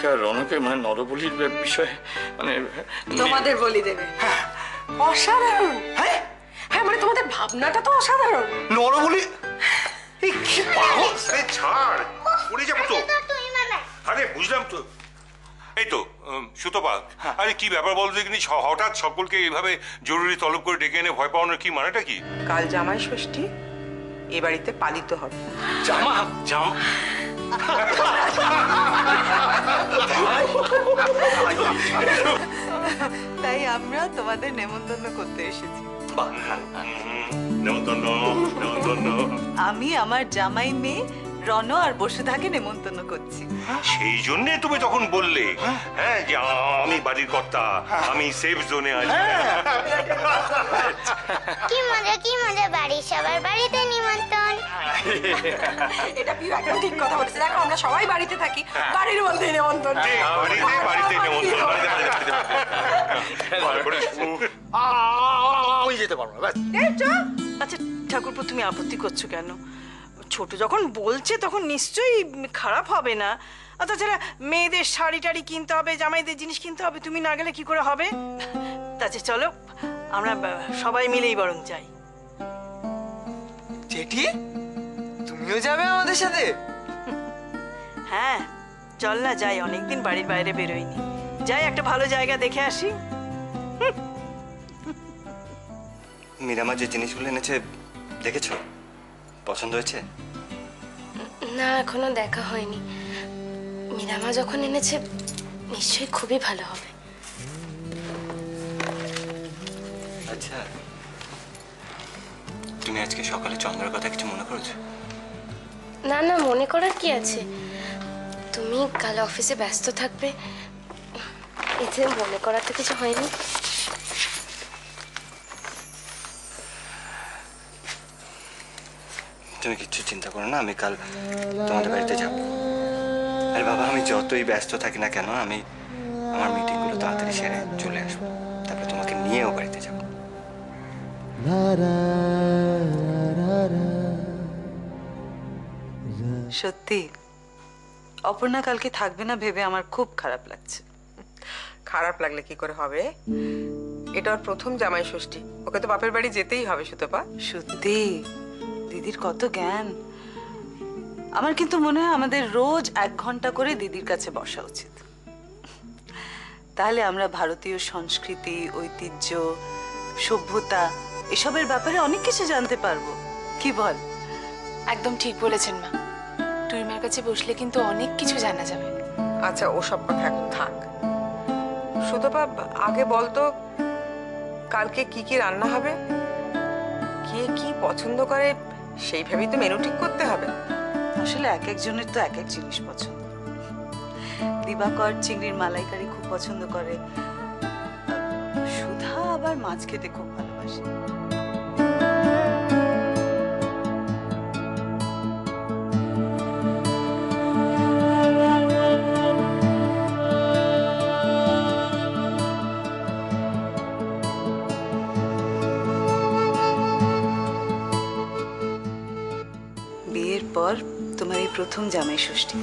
মল্লিকা রনকে মানে নরবলির বিষয়ে মানে তোমাদের বলি দেবে। অসাধারণ। হ্যাঁ হ্যাঁ, মানে তোমাদের ভাবনাটা তো অসাধারণ। নরবলি কি পাগল! ছাড়, পড়ে যাবো তো। আরে বুঝলাম তো। এই তো সুতপা, আরে কি ব্যাপার বল দেখিনি, হঠাৎ সকলকে এইভাবে জরুরি তলব করে ডেকে এনে ভয় পাওয়ানোর কি মানেটা কি? কাল জামাই ষষ্ঠী, এ বাড়িতে পালিত হবে। জামা জামা তাই আমরা তোমাদের নেমন্তন্ন করতে এসেছি। নেমন্তন্ন নেমন্তন্ন। আমি আমার জামাই মেয়ে রণ আর বসুধাকে নেমন্তন্ন করছি। সেই জন্য তুমি তখন বললে হ্যাঁ যে আমি বাড়ির কর্তা, আমি সেফ জোনে আছি। কি মজা, বাড়ির সবার বাড়িতে নিমন্ত্রণ। এটা কি একদম ঠিক কথা বলেছে। দেখো আমরা সবাই বাড়িতে থাকি, বাড়ির মধ্যে নেমন্তন্ন। বাড়িতে নেমন্তন্ন। আমি যেতে পারবো না। আচ্ছা ঠাকুরপো, তুমি আপত্তি করছো কেন? ছোট যখন বলছে তখন নিশ্চয়ই খারাপ হবে না। আর তাছাড়া মেয়েদের শাড়ি টাড়ি কিনতে হবে, জামাইদের জিনিস কিনতে হবে, তুমি না গেলে কি করে হবে? তাছাড়া চলো আমরা সবাই মিলেই বরং যাই। জেঠি, তুমিও যাবে আমাদের সাথে? হ্যাঁ চল না যাই, অনেকদিন বাড়ির বাইরে বেরোইনি। যাই, একটা ভালো জায়গা দেখে আসি। মীরামা যে জিনিসগুলো এনেছে দেখেছো? পছন্দ হয়েছে? না, এখনো দেখা হয়নি। মীরামা যখন এনেছে নিশ্চয়ই খুবই ভালো হবে। আচ্ছা, তুমি আজকে সকালে চন্দ্রের কথা কিছু মনে করেছো? না না, মনে করার কি আছে? তুমি কাল অফিসে ব্যস্ত থাকবে, এতে মনে করার তো কিছু হয়নি। তুমি কিচ্ছু চিন্তা করো না, আমি কাল তোমাদের বাড়িতে যাব। আরে বাবা, আমি যতই ব্যস্ত থাকি না কেন, আমি আমার মিটিংগুলো তাড়াতাড়ি সেরে চলে আসবো, তারপরে তোমাকে নিয়েও বাড়িতে যাব। সত্যি অপর্ণা কালকে থাকবে না ভেবে আমার খুব খারাপ লাগছে। খারাপ লাগলে কি করে হবে? এটা ওর প্রথম জামাই ষষ্ঠী, ওকে তো বাপের বাড়ি যেতেই হবে। সুতপা, সত্যি দিদির কত জ্ঞান। আমার কিন্তু মনে হয় আমাদের রোজ 1 ঘন্টা করে দিদির কাছে বসা উচিত। তাহলে আমরা ভারতীয় সংস্কৃতি, ঐতিহ্য, সভ্যতা এসবের ব্যাপারে অনেক কিছু জানতে পারবো। কি বল? একদম ঠিক বলেছেন মা। টুইমার কাছে বসলে কিন্তু অনেক কিছু জানা যাবে। আচ্ছা ওসব কথা এখন থাক। সুতপা, আগে বলতো কালকে কি কি রান্না হবে? কে কি পছন্দ করে সেই ভেবেই তো মেনু ঠিক করতে হবে। আসলে এক একজনের তো এক এক জিনিস পছন্দ। দিবাকর চিংড়ির মালাইকারি খুব পছন্দ করে, সুধা আবার মাছ খেতে খুব ভালোবাসে। বিয়ের পর তোমার এই প্রথম জামাই ষষ্ঠী।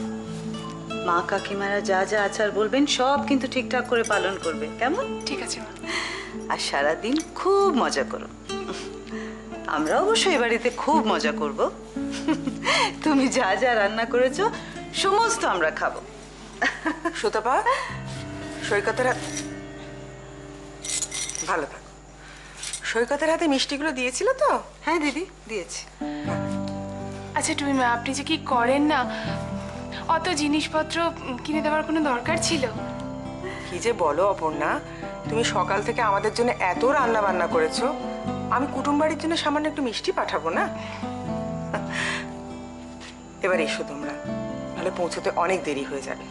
মা কাকিমারা যা যা আচার বলবেন সব কিন্তু ঠিকঠাক করে পালন করবে, কেমন? ঠিক আছে মা। আর সারাদিন খুব মজা করো। আমরা অবশ্য এ বাড়িতে খুব মজা করব। তুমি যা যা রান্না করেছো সমস্ত আমরা খাবো। সুতপা, সৈকতের ভালো থাকো। সৈকতের হাতে মিষ্টিগুলো দিয়েছিল তো? হ্যাঁ দিদি, দিয়েছি। আচ্ছা টুইমা, আপনি যে কি করেন না, অত জিনিসপত্র কিনে দেওয়ার কোনো দরকার ছিল? কি যে বলো অপর্ণা, তুমি সকাল থেকে আমাদের জন্য এত রান্না বান্না করেছো, আমি কুটুম বাড়ির জন্য সামান্য একটু মিষ্টি পাঠাবো না? এবার এসো তোমরা, নাহলে পৌঁছতে অনেক দেরি হয়ে যাবে।